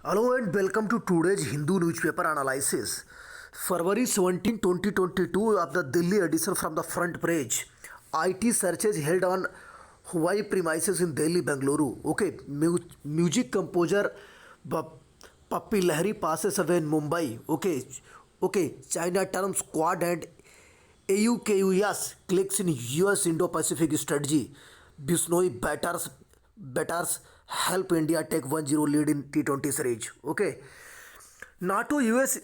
Hello and welcome to today's Hindu newspaper analysis. February 17, 2022 of the Delhi edition from the front page. IT searches held on Hawaii premises in Delhi, Bengaluru. Okay, music composer Pappi Lahiri passes away in Mumbai. Okay, China terms Quad and AUKUS clicks in US Indo-Pacific strategy. Bisnoi batters help India take 1-0 lead in T20 series. Okay. NATO US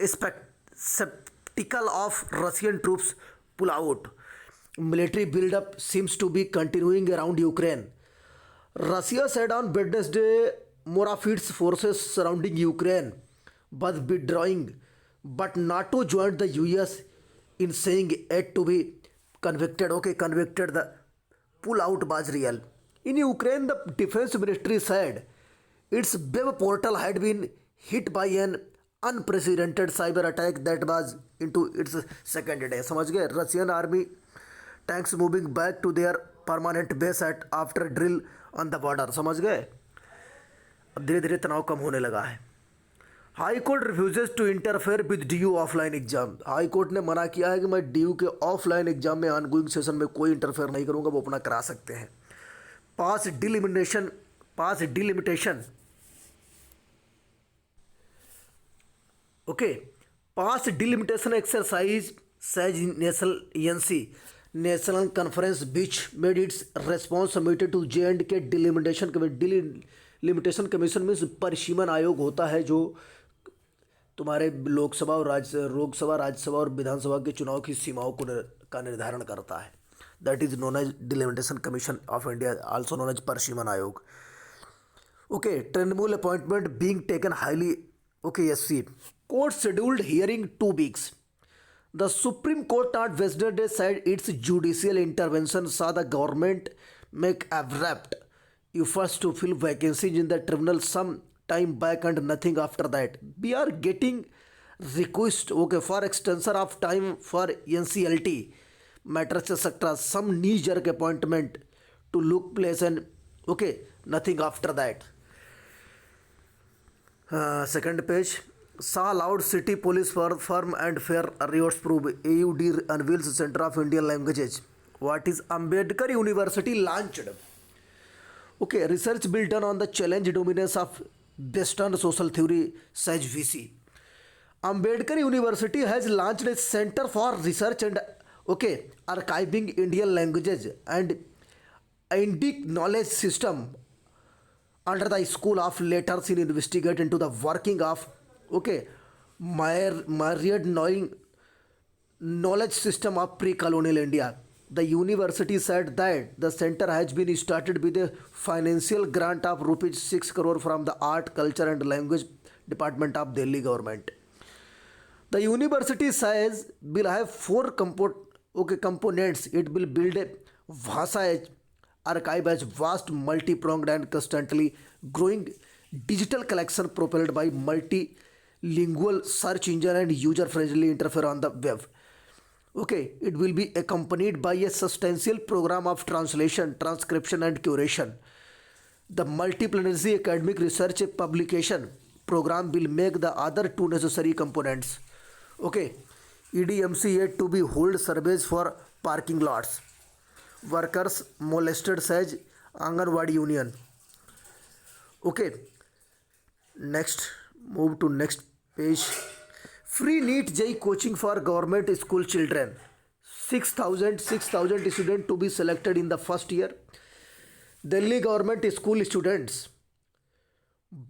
skeptical of Russian troops pull out. Military buildup seems to be continuing around Ukraine. Russia said on Wednesday more of its forces surrounding Ukraine was withdrawing, but NATO joined the US in saying it to be convicted. Okay, convicted. The pull out was real. In Ukraine, the defense ministry said its web portal had been hit by an unprecedented cyber attack that was into its second day. समझ गए? Russian army tanks moving back to their permanent base at after drill on the border. समझ गए? अब धीरे धीरे तनाव कम होने लगा है. High court refuses to interfere with DU offline exam. High court ने मना किया है कि मैं डीयू के ऑफलाइन एग्जाम में ऑनगोइंग सेशन में कोई इंटरफेयर नहीं करूंगा, वो अपना करा सकते हैं. पास डिलिमिटेशन ओके पास delimitation exercise says National Conference बीच made its response submitted to J&K delimitation commission में परिसीमन आयोग होता है जो तुम्हारे लोकसभा राज्यसभा और विधानसभा के चुनाव की सीमाओं का निर्धारण करता है. That is known as delimitation commission of India, also known as परिसीमन आयोग. Okay, Trinamool appointment being taken highly. Okay, SC court scheduled hearing 2 weeks. The Supreme Court on Wednesday said its judicial intervention saw the government make abrupt efforts to fill vacancies in the tribunal some time back and nothing after that. We are getting requests for extension of time for NCLT matters etc. Some knee-jerk appointment to look place and nothing after that. Second page. Saw loud city police for firm and fair rewards prove. AUD unveils Center of Indian Languages. What is Ambedkar University launched? Okay, research built on the challenge dominance of Western social theory, says VC. Ambedkar University has launched a center for research and archiving Indian languages and Indic knowledge system under the School of Letters in investigate into the working of myriad knowledge system of pre-colonial India. The university said that the center has been started with a financial grant of rupees 6 crore from the Art, Culture and Language Department of Delhi government. The university says will have 4 components. It will build a Bhasa archive as vast, multi-pronged and constantly growing digital collection propelled by multilingual search engine and user-friendly interface on the web. It will be accompanied by a substantial program of translation, transcription and curation. The multidisciplinary academic research publication program will make the other 2 necessary components. EDMC yet to be hold surveys for parking lots. Workers molested, says Anganwadi Union. Next, move to next page. Free NEET JEE coaching for government school children. 6,000 students to be selected in the first year. Delhi government school students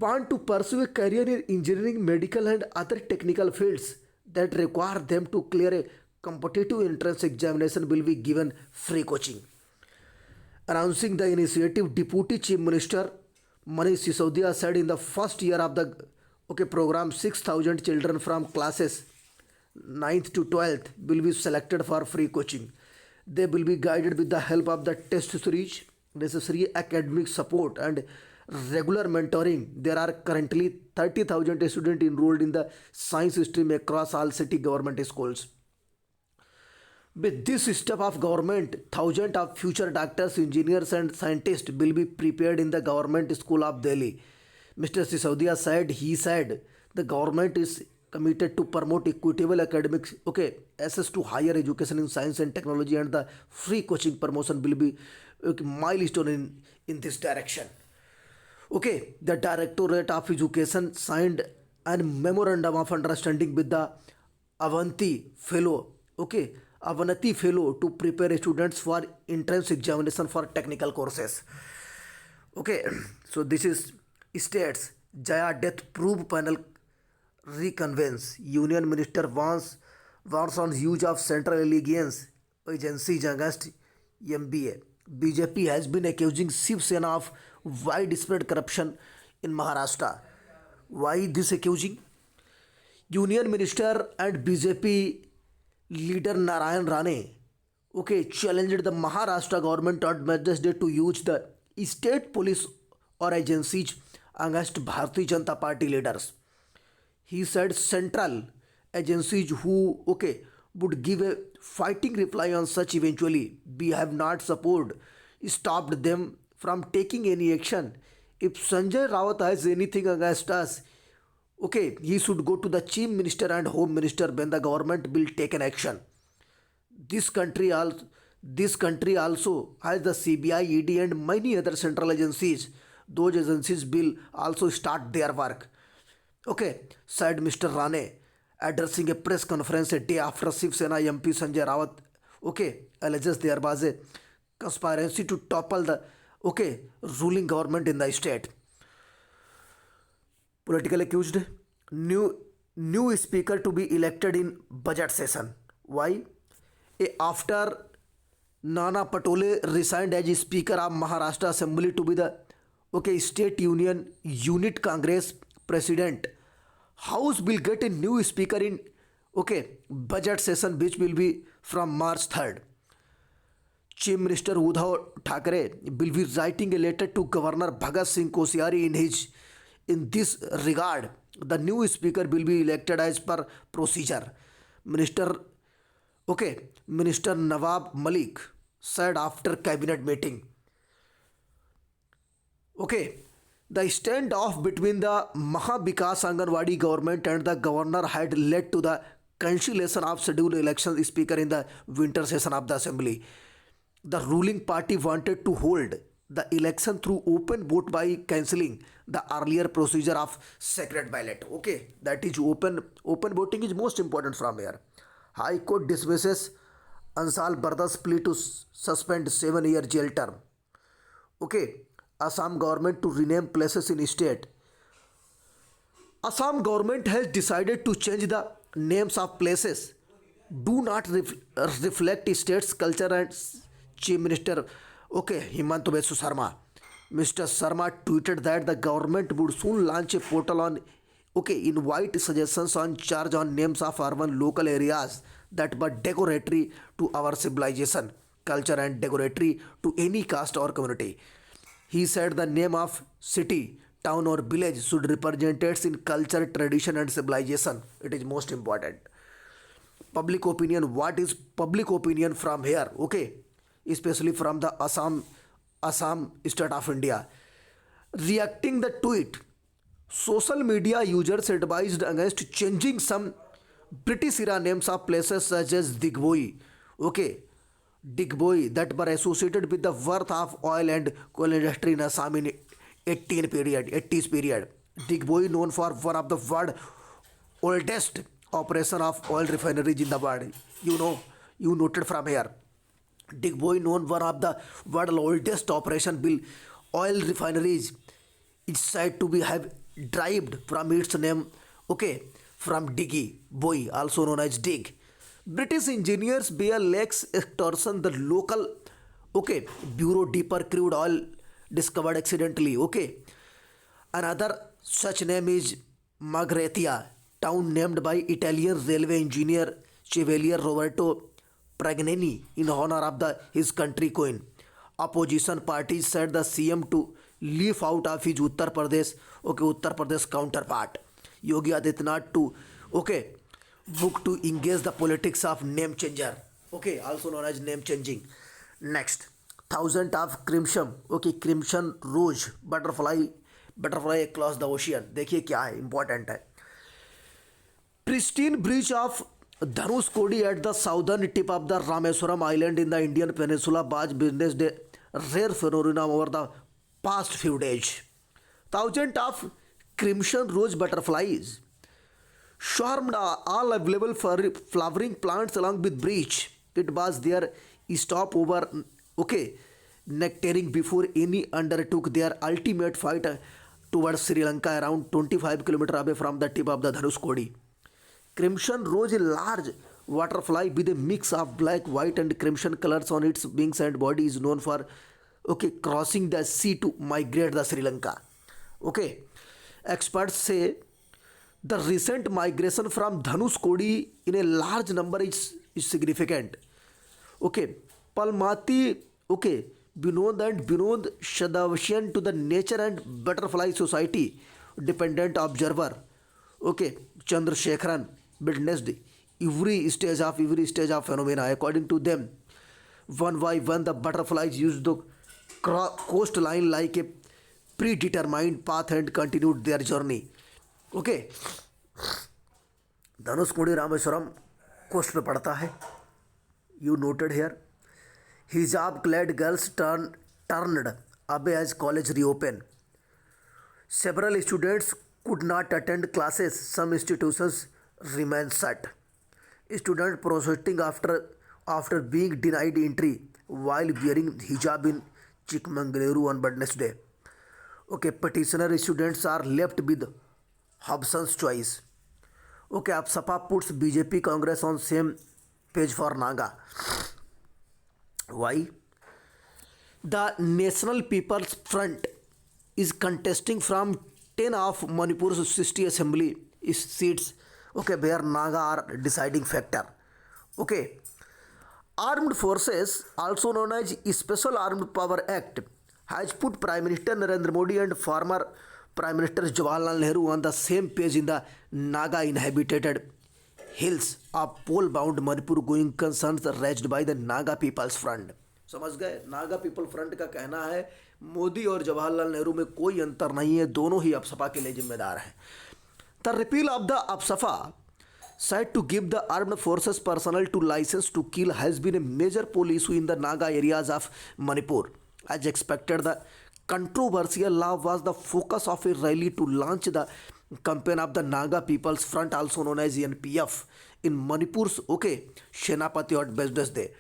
want to pursue a career in engineering, medical and other technical fields that require them to clear a competitive entrance examination will be given free coaching. Announcing the initiative, Deputy Chief Minister Manish Sisodia said in the first year of the program, 6,000 children from classes 9th to 12th will be selected for free coaching. They will be guided with the help of the test series, necessary academic support and regular mentoring. There are currently 30,000 students enrolled in the science stream across all city government schools. With this step of government, thousands of future doctors, engineers and scientists will be prepared in the government school of Delhi. Mr. Sisodia said, he said, the government is committed to promote equitable academics, okay, access to higher education in science and technology, and the free coaching promotion will be okay, milestone in this direction. Okay, the Directorate of Education signed a memorandum of understanding with the Avanti Fellow, okay, Avanati Fellow to prepare students for entrance examination for technical courses. Okay, so this is states Jaya death proof panel reconvenes. Union Minister warns on use of central allegiance agencies against MBA. BJP has been accusing Shiv Sena of widespread corruption in Maharashtra. Why this accusing? Union Minister and BJP leader Narayan Rane, okay, challenged the Maharashtra government on Wednesday to use the state police or agencies against Bharatiya Janata Party leaders. He said central agencies who, okay, would give a fighting reply on such eventually. We have not stopped them from taking any action. If Sanjay Rawat has anything against us, okay, he should go to the chief minister and home minister when the government will take an action. This country also this country also has the CBI, ED and many other central agencies. Those agencies will also start their work. Okay, said Mr. Rane, addressing a press conference a day after Shiv Sena MP Sanjay Rawat, okay, alleges there was a conspiracy to topple the, okay, ruling government in the state. Political accused, new speaker to be elected in budget session. Why? After Nana Patole resigned as Speaker of Maharashtra Assembly to be the, okay, State Union Unit Congress President, House will get a new speaker in, okay, budget session which will be from March 3rd. Chief Minister Uddhav Thackeray will be writing a letter to Governor Bhagat Singh Koshiyari in this regard. The new speaker will be elected as per procedure. Minister Nawab Malik said after cabinet meeting. Okay, the standoff between the Mahavikas Anganwadi government and the governor had led to the cancellation of scheduled election speaker in the winter session of the assembly. The ruling party wanted to hold the election through open vote by cancelling the earlier procedure of secret ballot. Okay, that is open voting is most important from here. High Court dismisses Ansal Barda's plea to suspend 7-year jail term. Okay, Assam government to rename places in state. Assam government has decided to change the names of places. Do not reflect state's culture and Chief Minister, okay, Himanta Biswa Sarma. Mr. Sarma tweeted that the government would soon launch a portal on, okay, invite suggestions on charge on names of urban local areas that were derogatory to our civilization, culture and derogatory to any caste or community. He said the name of city, town or village should represent its in culture, tradition and civilization. It is most important. Public opinion, what is public opinion from here? Okay, especially from the Assam state of India. Reacting the tweet, social media users advised against changing some British era names of places such as Digboi, okay, Digboi that were associated with the worth of oil and coal industry in Assam in 80s period. Digboi known for one of the world oldest operation of oil refineries in the world. You noted from here. Digboi known one of the world oldest operation will oil refineries is said to be have derived from its name, okay, from Diggy Boy, also known as Dig. British engineers bear lakes extortion the local, okay, bureau deeper crude oil discovered accidentally. Okay, another such name is Magretia, town named by Italian railway engineer Chevalier Roberto Pragnini in honor of his country queen. Opposition parties said the CM to leave out of his Uttar Pradesh counterpart Yogi Adityanath to, okay, book to engage the politics of name changer, okay, also known as name changing. Next, thousands of crimson, okay, crimson rose butterfly butterfly across the ocean, देखिए क्या है, important है। Pristine beach of Dhanushkodi at the southern tip of the Rameswaram Island in the Indian Peninsula was witnessed a rare phenomenon over the past few days. Thousands of crimson rose butterflies swarmed all available flowering plants along with beach. It was their stopover, okay, nectaring before any undertook their ultimate fight towards Sri Lanka around 25 kilometers away from the tip of the Dhanushkodi. Crimson rose, a large waterfly with a mix of black, white, and crimson colors on its wings and body, is known for crossing the sea to migrate the Sri Lanka. Okay, experts say the recent migration from Dhanushkodi in a large number is significant. Okay, Palmati, okay, Binod Shadavshian to the Nature and Butterfly Society dependent observer, okay, Chandrasekharan witnessed every stage of phenomena. According to them, one by one the butterflies used the coastline like a predetermined path and continued their journey. Okay, Dhanushkodi Rameswaram coast पे पड़ता है, you noted here. Hijab clad girls turned away as college reopened. Several students could not attend classes. Some institutions remain shut. Students protesting after being denied entry while wearing hijab in Chikmagaluru on Wednesday. Okay, petitioner students are left with Hobson's choice. Okay, Sapa puts BJP Congress on same page for Naga. Why? The National People's Front is contesting from 10 of Manipur's 60 assembly seats, okay, where Naga are deciding factor. Okay, Armed Forces, also known as Special Armed Power Act, has put Prime Minister Narendra Modi and former Prime Minister Jawaharlal Nehru on the same page in the Naga inhabited hills of pole-bound Manipur, going concerns raised by the Naga People's Front. समझ गए, Naga people front का कहना है मोदी और जवाहरलाल नेहरू में कोई अंतर नहीं है, दोनों ही अपसपा के लिए जिम्मेदार हैं. The repeal of the AFSPA said to give the armed forces personnel to license to kill has been a major poll issue in the Naga areas of Manipur. As expected, the controversial law was the focus of a rally to launch the campaign of the Naga People's Front, also known as NPF, in Manipur's Shenapati or Wednesday.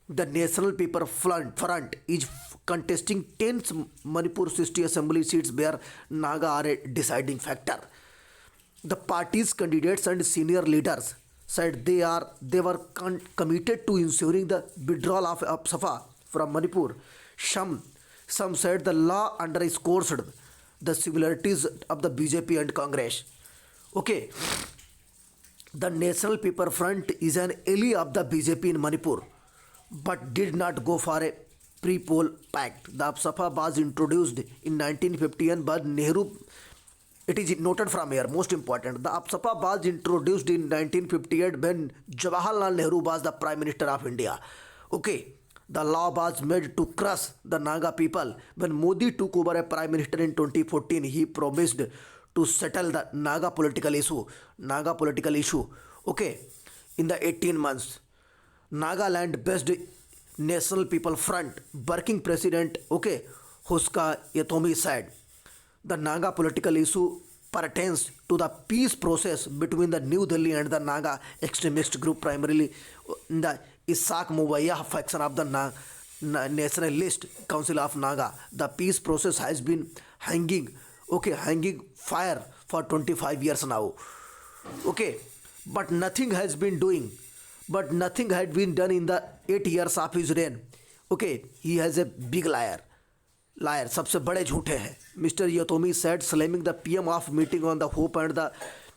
The National People Front is contesting 10 Manipur 60 assembly seats where Naga are a deciding factor. The party's candidates and senior leaders said they were committed to ensuring the withdrawal of Apsapa from Manipur. Some said the law underscores the similarities of the BJP and Congress. Okay, the National People Front is an ally of the BJP in Manipur, but did not go for a pre-poll pact. The Apsapa was introduced in 1951 by Nehru. It is noted from here, most important. The Apsapa was introduced in 1958 when Jawaharlal Nehru was the Prime Minister of India. Okay, the law was made to crush the Naga people. When Modi took over as Prime Minister in 2014, he promised to settle the Naga political issue. Okay, in the 18 months. Nagaland-based National People Front working president, Huska Yatomi said, the Naga political issue pertains to the peace process between the New Delhi and the Naga extremist group, primarily in the Isak Muvaya faction of the Nationalist Council of Naga. The peace process has been hanging fire for 25 years now. Okay, but nothing had been done in the 8 years of his reign. Okay, he has a big liar, सबसे बड़े झूठे हैं. Mr. Yatomi said, slamming the PM of meeting on the hope and the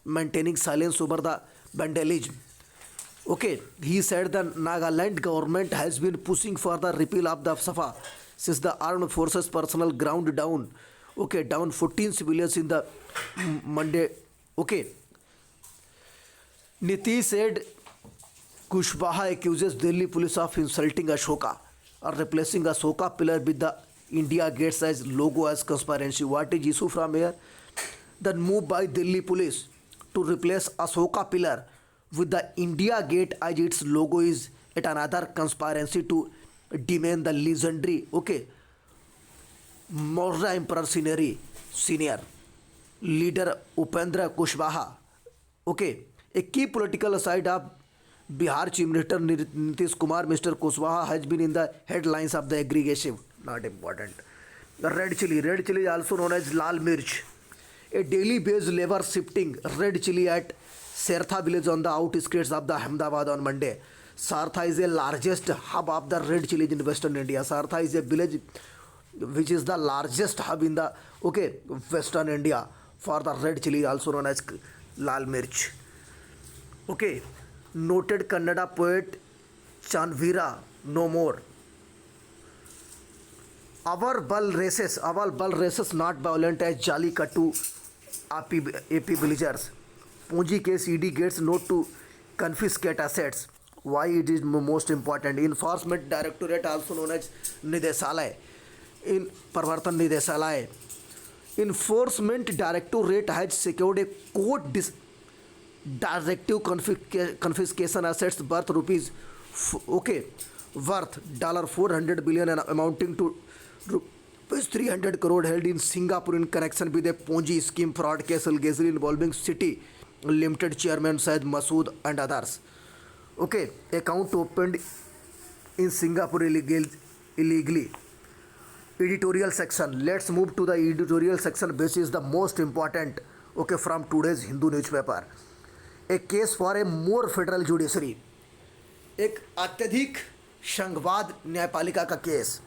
maintaining silence over the vandalism. Okay, he said the Nagaland government has been pushing for the repeal of the Apsapa since the armed forces personnel ground down 14 civilians in the Monday. Okay, Nitish said Kushwaha accuses Delhi police of insulting Ashoka or replacing Ashoka pillar with the India gets as logo as conspiracy. What is issue from here? The move by Delhi police to replace Ashoka pillar with the India Gate as its logo is yet another conspiracy to demean the legendary, okay, Maurya Emperor senior leader Upendra Kushwaha. Okay, a key political aside of Bihar Chief Minister Nitish Kumar, Mr. Kushwaha has been in the headlines of the aggregation. Not important. The red chili is also known as Lal Mirch. A daily based labor shifting red chili at Sartha village on the outskirts of the Ahmedabad on Monday. Sartha is the largest hub of the red chili in Western India. Sartha is a village which is the largest hub in the Western India for the red chili, also known as Lal Mirch. Okay, noted Kannada poet Chanvira no more. Our ball races not violent as Jallikattu AP villagers. Punji case ED gets note to confiscate assets. Why it is most important? Enforcement Directorate, also known as Nidesalaya, in Parvartan Nidesalaya. Enforcement Directorate has secured a court directive confiscation assets worth rupees worth $400 billion and amounting to rupees 300 crore held in Singapore in connection with a Ponzi scheme fraud case allegedly involving City Limited chairman Syed Masood and others. Okay, account opened in Singapore illegally. Editorial section. Let's move to the editorial section, which is the most important, okay, from today's Hindu newspaper. A case for a more federal judiciary. एक अत्यधिक संघवाद न्यायपालिका का case.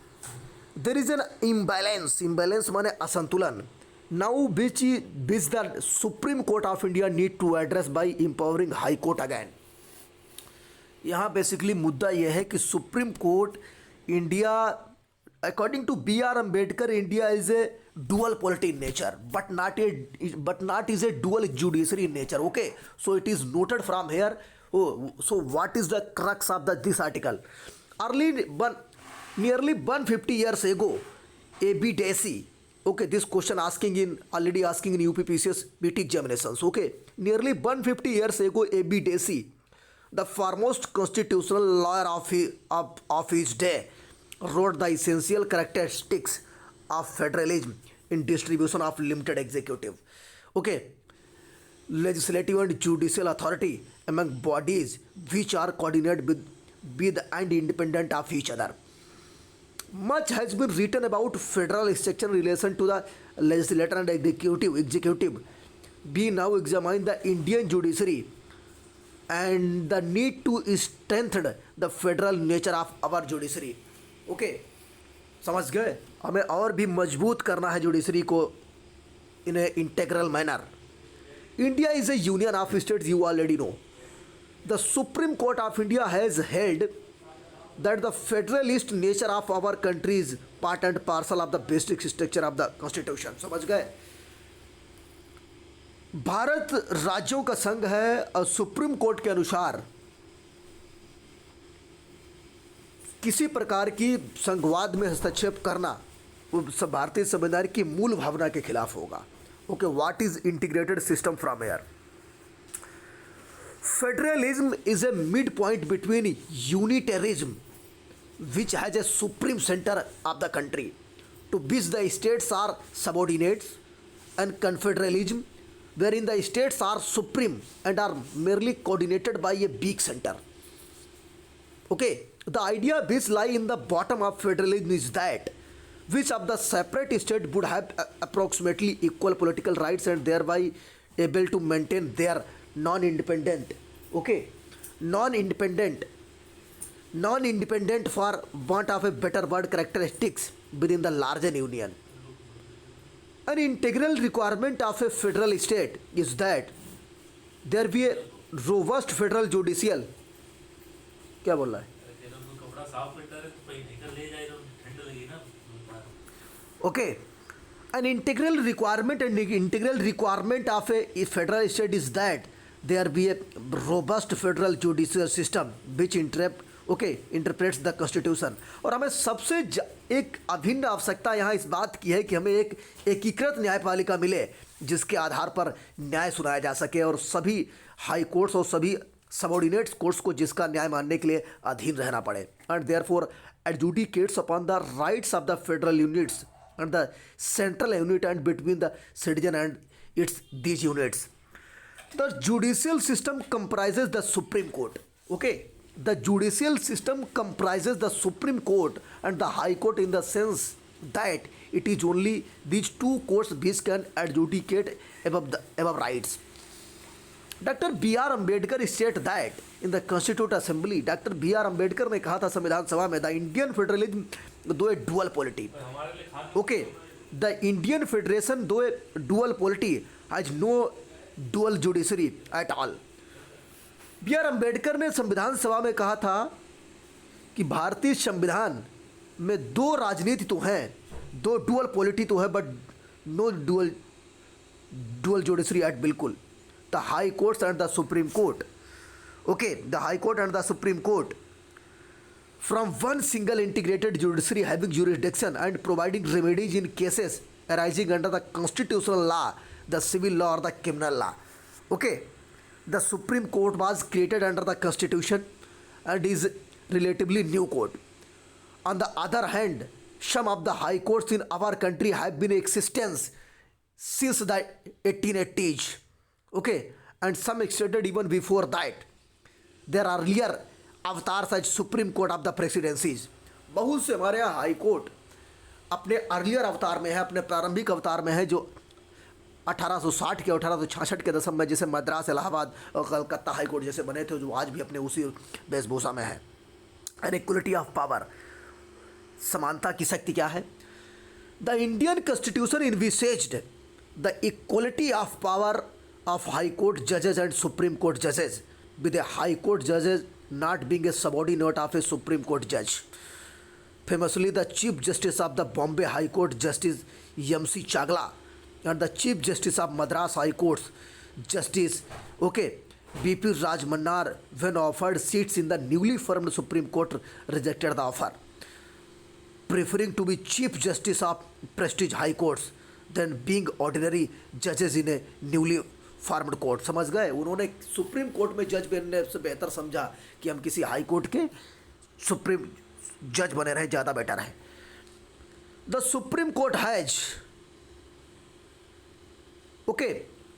There is an imbalance माने असंतुलन. Now which the Supreme Court of India need to address by empowering High Court again. यहाँ basically मुद्दा यह है कि supreme court India, according to B.R. Ambedkar, India is a dual polity in nature, but not is a dual judiciary in nature. Okay, so it is noted from here. Oh, so what is the crux of this article? Nearly 150 years ago, A.B. Desi. Okay, this question already asking in UPPCS BT examinations. Okay, nearly 150 years ago, A.B. Desi, the foremost constitutional lawyer of his day, wrote the essential characteristics of federalism in distribution of limited executive, okay, legislative and judicial authority among bodies which are coordinated with and independent of each other. Much has been written about federal structure in relation to the legislature and executive. We now examine the Indian judiciary and the need to strengthen the federal nature of our judiciary. Okay, समझ गए? हमें और भी मजबूत करना है judiciary को in a integral manner. India is a union of states, you already know. The Supreme Court of India has held that the federalist nature of our country is part and parcel of the basic structure of the constitution. समझ गए? भारत राज्यों का संघ है और supreme court के अनुसार किसी प्रकार की संघवाद में हस्तक्षेप करना भारतीय संविधान की मूल भावना के खिलाफ होगा. Okay, what is integrated system from air? Federalism is a mid point between unitarism which has a supreme centre of the country to which the states are subordinates, and confederalism wherein the states are supreme and are merely coordinated by a big center. Okay, the idea which lie in the bottom of federalism is that which of the separate state would have approximately equal political rights and thereby able to maintain their non-independent, okay, non-independent for want of a better word characteristics within the larger union. An integral requirement of a federal state is that there be a robust federal judicial. क्या बोल रहा है? Okay, an integral requirement of a federal state is that there be a robust federal judicial system which interrupt okay interprets the constitution. और हमें सबसे एक अभिन्न आवश्यकता यहाँ इस बात की है कि हमें एक एकीकृत न्यायपालिका मिले जिसके आधार पर न्याय सुनाया जा सके और सभी हाई कोर्ट्स और सभी सबऑर्डिनेट्स कोर्ट्स को जिसका न्याय मानने के लिए अधीन रहना पड़े। And therefore adjudicates upon the rights of the federal units and the central unit and between the citizen and its these units. The judicial system comprises the Supreme Court. Okay, the judicial system comprises the Supreme Court and the High Court in the sense that it is only these two courts which can adjudicate above rights. Doctor B R Ambedkar state that in the constitute assembly. Doctor B R Ambedkar ने कहा था संविधान सभा में, the Indian federalism though a dual polity. Okay, the Indian federation though a dual polity has no dual judiciary at all. B R Ambedkar ने संविधान सभा में कहा था कि भारतीय संविधान में दो राजनीति तो हैं, दो डुअल पॉलिटी तो है, but no dual judiciary at बिल्कुल। The High Courts and the Supreme Court. Okay, the High Court and the Supreme Court from one single integrated judiciary having jurisdiction and providing remedies in cases arising under the constitutional law, the civil law or the criminal law. Okay, the Supreme Court was created under the Constitution and is relatively new court. On the other hand, some of the high courts in our country have been in existence since the 1880s. Okay, and some extended even before that. There are earlier avatars as Supreme Court of the presidencies. बहुत से हमारे यहाँ high court अपने earlier अवतार में है, अपने प्रारंभिक अवतार में है, जो 1860 के 1866 के दशक में जैसे मद्रास, इलाहाबाद और कलकत्ता हाई कोर्ट जैसे बने थे, जो आज भी अपने उसी वेशभूषा में है। एन इक्वलिटी ऑफ पावर, समानता की शक्ति क्या है? The Indian constitution इनविसेज्ड the equality of power of high court जजेज and supreme court जजेज with A high court जजेज not being a subordinate of a supreme court जज। Famously the chief justice of the Bombay high court justice MC. चागला and the Chief Justice of Madras High Court, Justice B.P. Rajmannar, when offered seats in the newly formed Supreme Court, rejected the offer, preferring to be Chief Justice of prestige High Courts than being ordinary judges in a newly formed court. समझ गए? उन्होंने supreme court में जज बनने से बेहतर समझा कि हम किसी हाई कोर्ट के सुप्रीम जज बने रहे, ज़्यादा बेटर है। The Supreme court has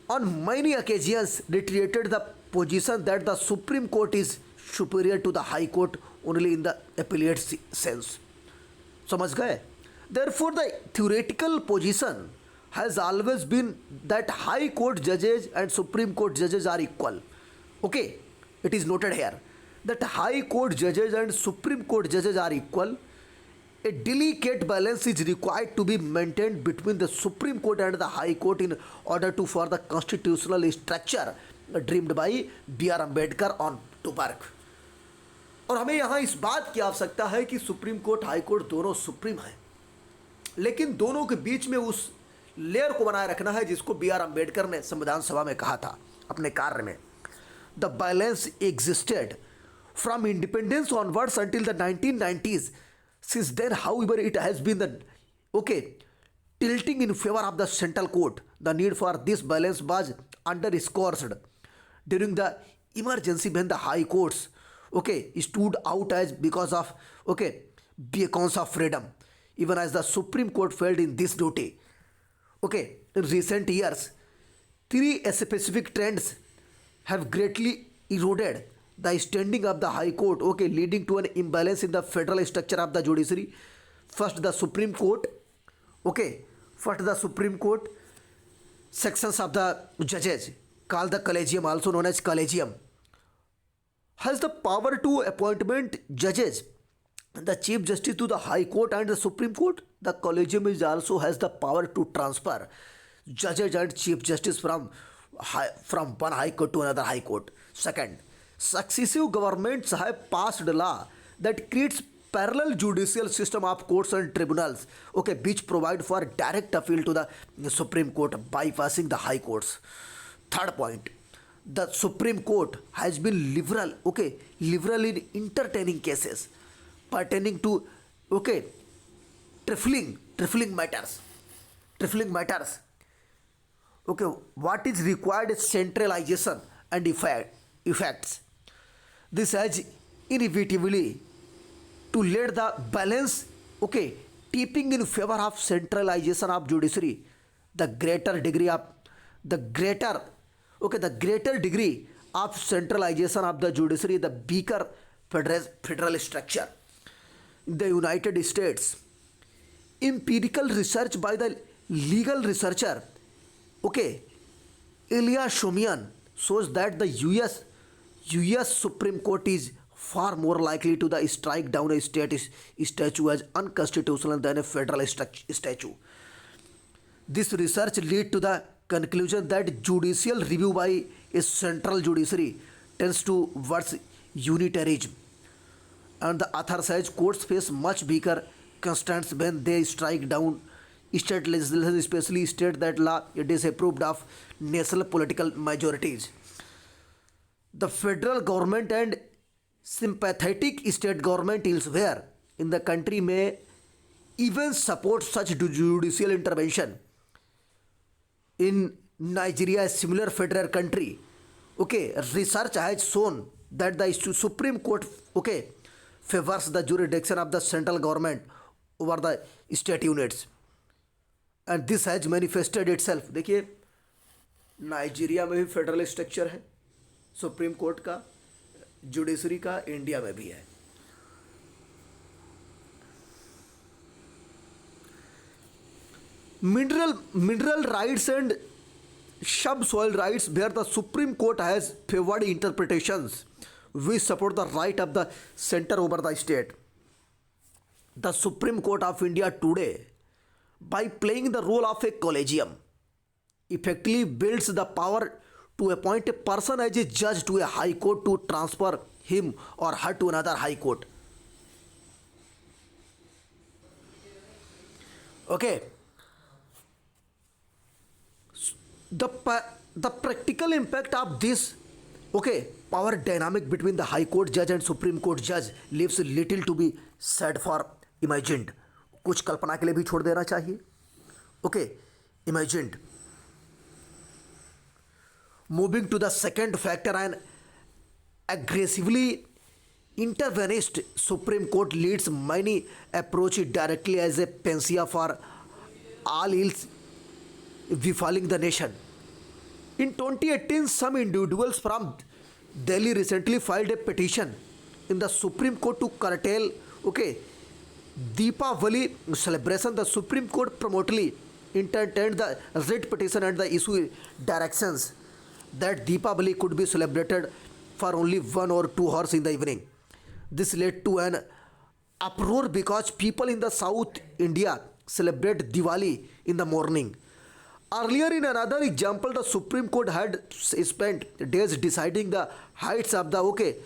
on many occasions reiterated the position that the Supreme Court is superior to the High Court only in the appellate sense. समझ गए? Therefore, the theoretical position has always been that High Court judges and Supreme Court judges are equal. Okay, it is noted here that High Court judges and Supreme Court judges are equal. A delicate balance is required to be maintained between the Supreme Court and the High Court in order to for the constitutional structure dreamed by B.R. Ambedkar on to work. और हमें यहाँ इस बात की आवश्यकता है कि supreme court, high court दोनों सुप्रीम हैं, लेकिन दोनों के बीच में उस लेयर को बनाए रखना है जिसको B.R. अम्बेडकर ने संविधान सभा में कहा था अपने कार्य में। The balance existed from independence onwards until the 1990s. Since then, however, it has been tilting in favor of the central court. The need for this balance was underscored during the emergency when the high courts stood out as because of beacons of freedom, even as the Supreme Court failed in this duty. In recent years, three specific trends have greatly eroded the standing of the High Court, leading to an imbalance in the federal structure of the judiciary. First, the Supreme Court, sections of the judges, called the collegium, also known as collegium, has the power to appointment judges, the Chief Justice to the High Court and the Supreme Court. The collegium is also has the power to transfer judges and Chief Justice from one High Court to another High Court. Second, successive governments have passed law that creates parallel judicial system of courts and tribunals, which provide for direct appeal to the Supreme Court bypassing the high courts. Third point, the Supreme Court has been liberal, okay, liberal in entertaining cases pertaining to, okay, trifling matters, trifling matters. Okay, what is required is centralization and effects. This has inevitably to let the balance, okay, tipping in favor of centralization of judiciary, the greater degree of the greater, okay, the greater degree of centralization of the judiciary, the weaker federal structure. In the United States, empirical research by the legal researcher, okay, Ilya Shomian shows that the US Supreme Court is far more likely to the strike down a state statute as unconstitutional than a federal statute. This research led to the conclusion that judicial review by a central judiciary tends towards unitarism, and the author says courts face much bigger constraints when they strike down state legislation, especially state that law it is approved of national political majorities. The federal government and sympathetic state government elsewhere in the country may even support such judicial intervention. In Nigeria, a similar federal country, okay, research has shown that the Supreme Court, okay, favors the jurisdiction of the central government over the state units, and this has manifested itself. देखिए Nigeria में भी federal structure है supreme court का, judiciary का, India में भी है. Mineral rights and subsoil rights where the Supreme Court has favored interpretations. We support the right of the center over the state. The Supreme Court of India today, by playing the role of a collegium, effectively builds the power to appoint a person as a judge to a high court to transfer him or her to another high court. Okay. The practical impact of this, okay, power dynamic between the high court judge and Supreme Court judge leaves little to be said for imagined. कुछ कल्पना के लिए भी छोड़ देना चाहिए. Okay, imagined. Moving to the second factor, an aggressively interventionist Supreme Court leads many approach it directly as a panacea for all ills befalling the nation. In 2018, some individuals from Delhi recently filed a petition in the Supreme Court to curtail, okay, Deepavali celebration. The Supreme Court promptly entertained the writ petition and the issue directions that Deepavali could be celebrated for only 1 or 2 hours in the evening. This led to an uproar because people in the South India celebrate Diwali in the morning. Earlier, in another example, the Supreme Court had spent days deciding the heights of the, okay,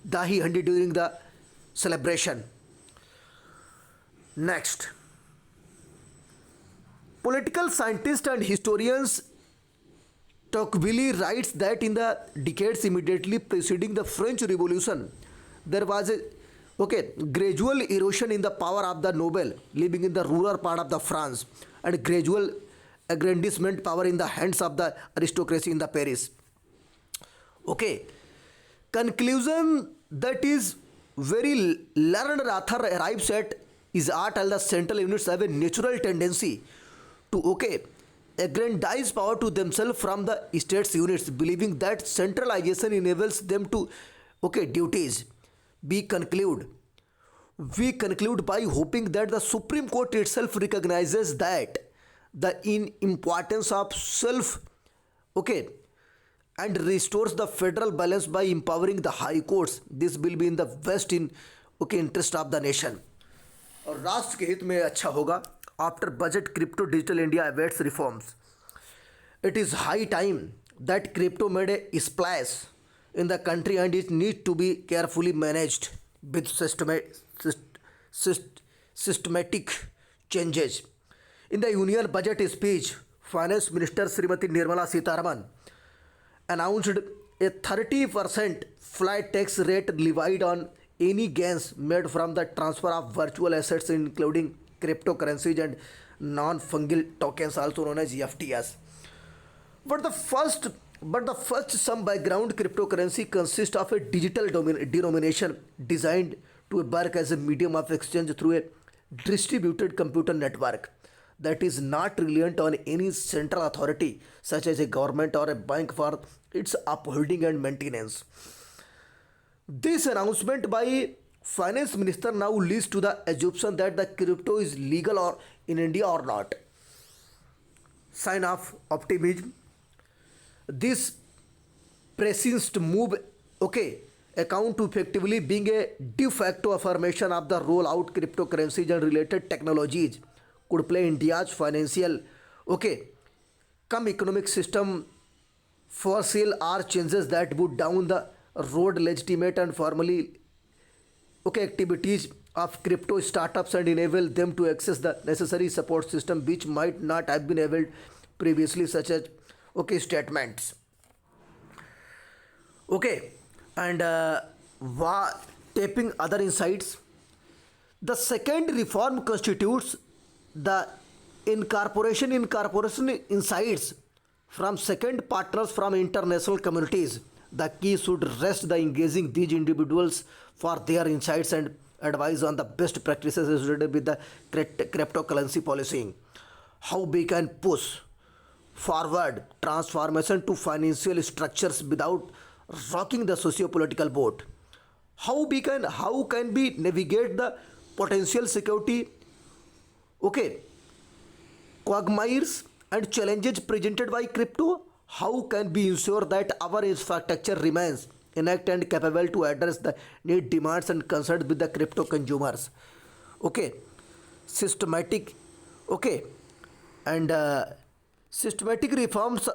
Dahi Handi during the celebration. Next, political scientists and historians Tocqueville writes that in the decades immediately preceding the French Revolution, there was a, okay, gradual erosion in the power of the noble living in the rural part of the France, and gradual aggrandizement power in the hands of the aristocracy in the Paris. Okay, conclusion that is very learned author arrives at is art and the central units have a natural tendency to, okay, aggrandize power to themselves from the state's units, believing that centralization enables them to, okay, duties. We conclude by hoping that the Supreme Court itself recognizes that the importance of self, okay, and restores the federal balance by empowering the high courts. This will be in the best in, okay, interest of the nation. और राष्ट्र के हित में अच्छा होगा. After budget, crypto digital India awaits reforms. It is high time that crypto made a splash in the country and it needs to be carefully managed with systematic changes. In the Union Budget speech, Finance Minister Srimati Nirmala Sitharaman announced a 30% flight tax rate levied on any gains made from the transfer of virtual assets, including cryptocurrencies and non-fungible tokens, also known as EFTs. But the first, but the first some background cryptocurrency consists of a digital denomination designed to work as a medium of exchange through a distributed computer network that is not reliant on any central authority such as a government or a bank for its upholding and maintenance. This announcement by finance minister now leads to the assumption that the crypto is legal or in India or not. Sign of optimism. This prescient move, okay, account to effectively being a de facto affirmation of the rollout cryptocurrencies and related technologies could play India's financial, okay, come economic system for sale are changes that would down the road legitimate and formally, okay, activities of crypto startups and enable them to access the necessary support system which might not have been able previously, such as, okay, statements, okay, and tapping other insights. The second reform constitutes the incorporation insights from second partners from international communities. The key should rest the engaging these individuals for their insights and advice on the best practices associated with the cryptocurrency policy. How we can push forward transformation to financial structures without rocking the socio-political boat. How can we navigate the potential security, okay, quagmires and challenges presented by crypto? How can we ensure that our infrastructure remains intact and capable to address the need, demands, and concerns with the crypto consumers? Okay, systematic, okay, and systematic reforms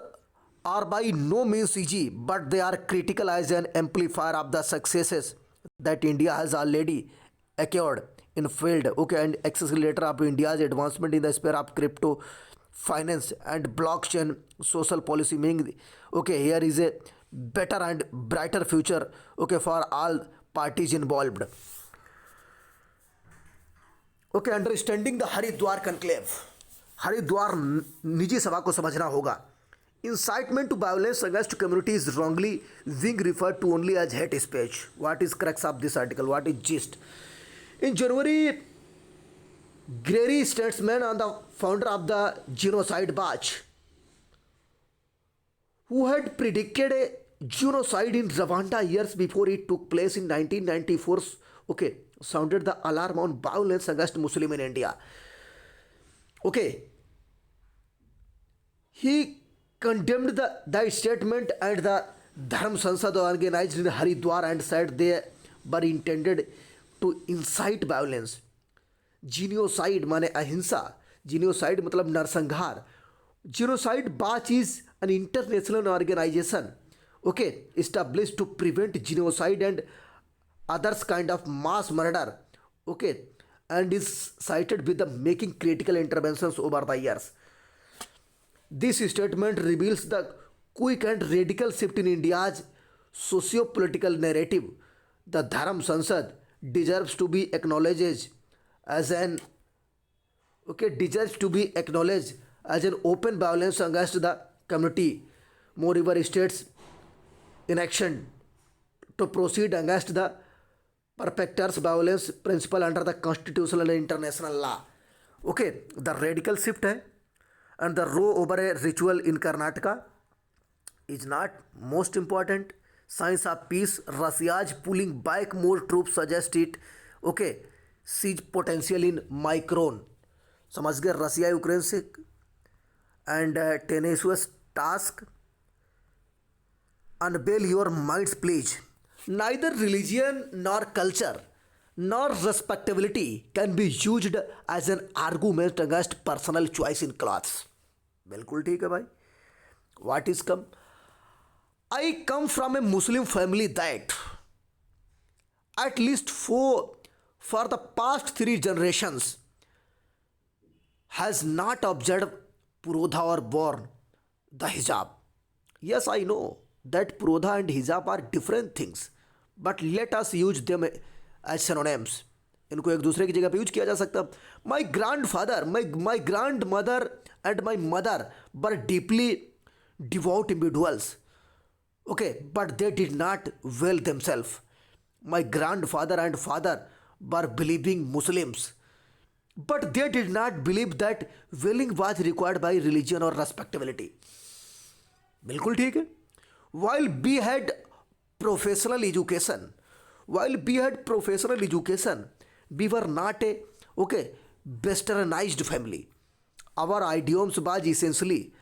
are by no means easy, but they are critical as an amplifier of the successes that India has already acquired in field, okay, and accelerator of India's advancement in the sphere of crypto finance and blockchain social policy, meaning, okay, here is a better and brighter future, okay, for all parties involved. Okay, understanding the Haridwar conclave. Haridwar निजी सभा को समझना होगा. Incitement to violence against community is wrongly being referred to only as hate speech. What is crux of this article? What is gist? In January, Gregory statesman and the founder of the genocide batch, who had predicted a genocide in Rwanda years before it took place in 1994, okay, sounded the alarm on violence against Muslim in India. Okay, he condemned the statement and the Dharm Sansad organized in Haridwar and said they were intended to incite violence. Genocide माने अहिंसा, genocide मतलब नरसंहार. Genocide Watch is an international organization, okay, established to prevent genocide and others kind of mass murder, okay, and is cited with the making critical interventions over the years. This statement reveals the quick and radical shift in India's socio-political narrative. The Dharam Sansad deserves to be acknowledged as an, okay, deserves to be acknowledged as an open violence against the community. Moreover, states inaction to proceed against the perpetrators violence principle under the constitutional and international law. Okay, the radical shift है, and the row over a ritual in Karnataka is not most important. Signs of peace. Russia's pulling back more troops suggest it, okay, sees potential in Micron. समझ गए, Russia Ukraine से and tenacious task. Unveil your minds, please. Neither religion nor culture nor respectability can be used as an argument against personal choice in clothes. बिल्कुल ठीक है भाई. What is come? I come from a Muslim family that at least for the past 3 generations has not observed purodha or worn the hijab. Yes, I know. that prodha and hijab are different things, but let us use them as synonyms. इनको एक दूसरे की जगह पे use किया जा सकता. My grand father, my grand mother and my mother were deeply devote individuals. Okay, but they did not veil themselves. My grandfather and father were believing Muslims, but they did not believe that veiling was required by religion or respectability. बिल्कुल ठीक है. While we had professional education, we were not a westernized family. Our idioms was essentially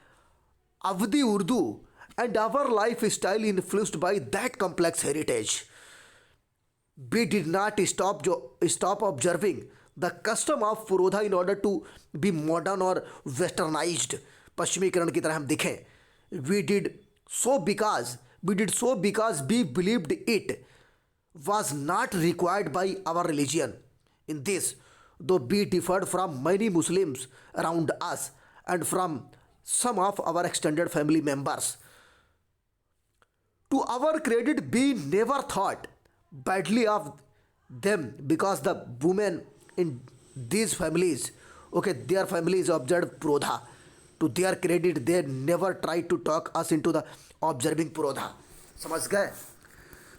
Avdi Urdu, and our lifestyle influenced by that complex heritage. We did not stop observing the custom of पुरोधा in order to be modern or westernized. पश्चिमीकरण की तरह हम दिखें. We did so because we believed it was not required by our religion. In this, though we differed from many Muslims around us and from some of our extended family members. To our credit, we never thought badly of them because the women in these families, their families observed Purodha. To their credit, they never tried to talk us into the observing Purodha. समझ गए?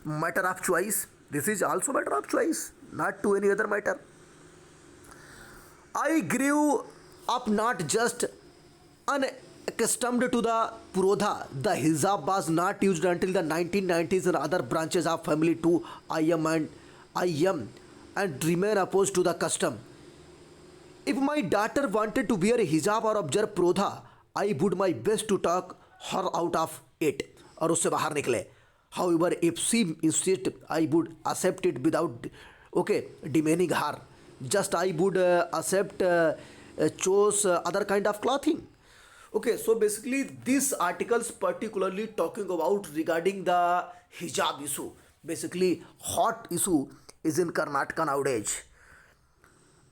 Matter of choice. This is also matter of choice, not to any other matter. I grew up not just unaccustomed to the Purodha. The hijab was not used until the 1990s in other branches of family too. I am and remain opposed to the custom. If my daughter wanted to wear a hijab or observe Purodha, I would my best to talk her out of it. और उससे बाहर निकले. However, if she insisted, I would accept it without demeaning her. Just I would accept chose other kind of clothing. Okay, so basically this articles particularly talking about regarding the hijab issue. Basically hot issue is in Karnataka nowadays.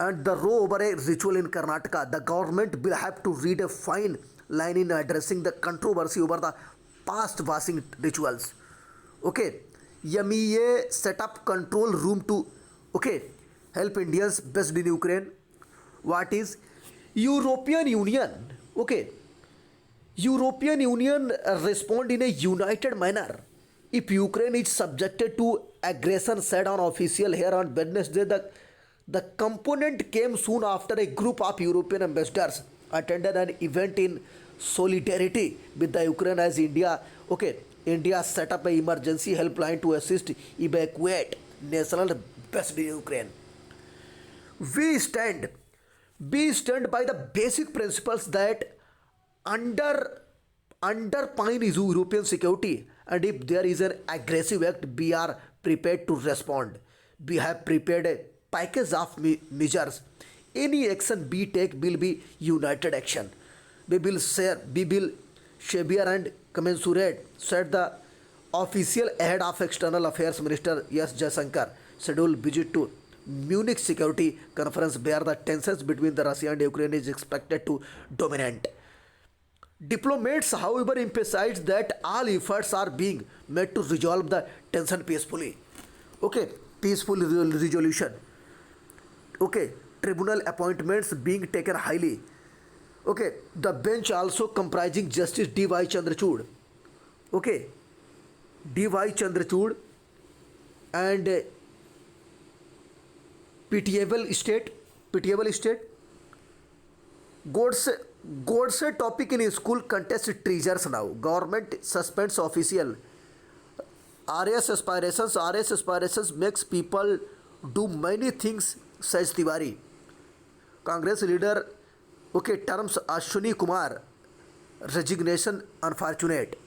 And the row over a ritual in Karnataka, the government will have to read a fine line in addressing the controversy over the past washing rituals. Okay, MEA set up control room to help Indians based in Ukraine. What is European Union? European Union respond in a united manner. If Ukraine is subjected to aggression, said on official here on Wednesday, the component came soon after a group of European ambassadors attended an event in solidarity with the Ukraine as India set up an emergency helpline to assist evacuate national based in Ukraine. We stand by the basic principles that underpin is European security, and if there is an aggressive act, we are prepared to respond. We have prepared a package of measures. Any action we take will be united action. We will severe and commensurate, said the official head of External Affairs Minister S. Jaishankar. Scheduled visit to Munich Security Conference where the tensions between the Russia and Ukraine is expected to dominate. Diplomats, however, emphasized that all efforts are being made to resolve the tension peacefully. Peaceful resolution. Tribunal appointments being taken highly. The bench also comprising Justice D.Y. Chandrachud. D.Y. Chandrachud and pitiable state. Godse topic in school contest treasures now. Government suspends official. RS aspirations makes people do many things, says Tiwari. Congress leader terms Ashwini Kumar resignation unfortunate.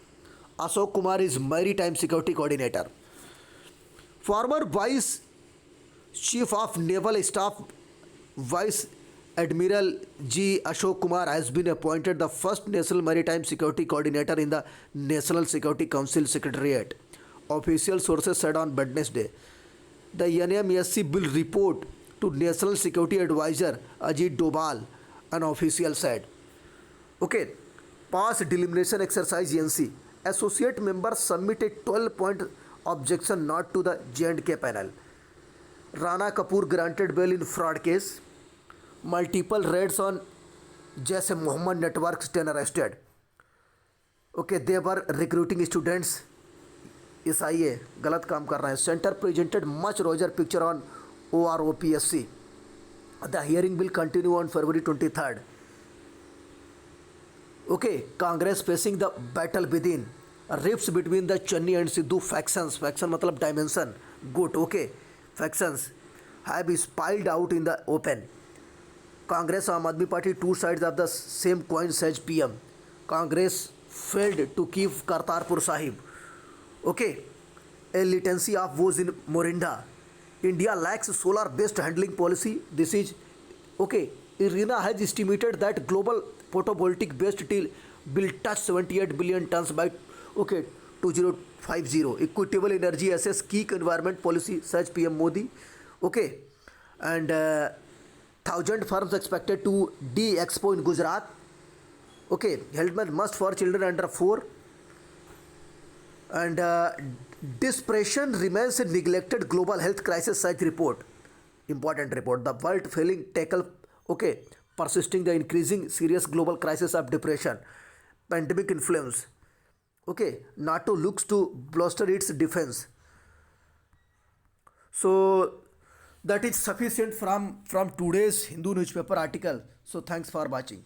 Ashok Kumar is maritime security coordinator. Former Vice Chief of Naval Staff Vice Admiral G. Ashok Kumar has been appointed the first National Maritime Security Coordinator in the National Security Council Secretariat. Official sources said on Wednesday. The NMSC will report to National Security Advisor Ajit Doval, an official said. Past delimitation exercise NC associate members submitted 12-point objection not to the J&K panel. Rana Kapoor granted bail in fraud case. Multiple raids on Jaish Mohammed networks, 10 arrested. Okay, they were recruiting students. SIA गलत काम कर रहे हैं. Center presented much rosier picture on OROPSC. The hearing will continue on February 23rd. Okay, Congress facing the battle within. Rifts between the Channi and Sidhu factions. Faction मतलब dimension. Good. Okay, factions have spilled out in the open. Congress, Aam Aadmi Party, two sides of the same coin, says PM. Congress failed to keep Kartarpur Sahib. Okay, a litany of woes in Morinda. India lacks solar-based handling policy. This is okay. IRENA has estimated that global photovoltaic-based steel will touch 78 billion tons by 2050. Equitable energy assess key environment policy, says PM Modi. Okay, and 1,000 firms expected to de-expo in Gujarat. Okay, helmet must for children under 4. And depression remains a neglected global health crisis, such report. Important report. The world failing tackle, okay, persisting the increasing serious global crisis of depression, pandemic influence. Okay, NATO looks to bolster its defense. So that is sufficient from today's Hindu newspaper article. So thanks for watching.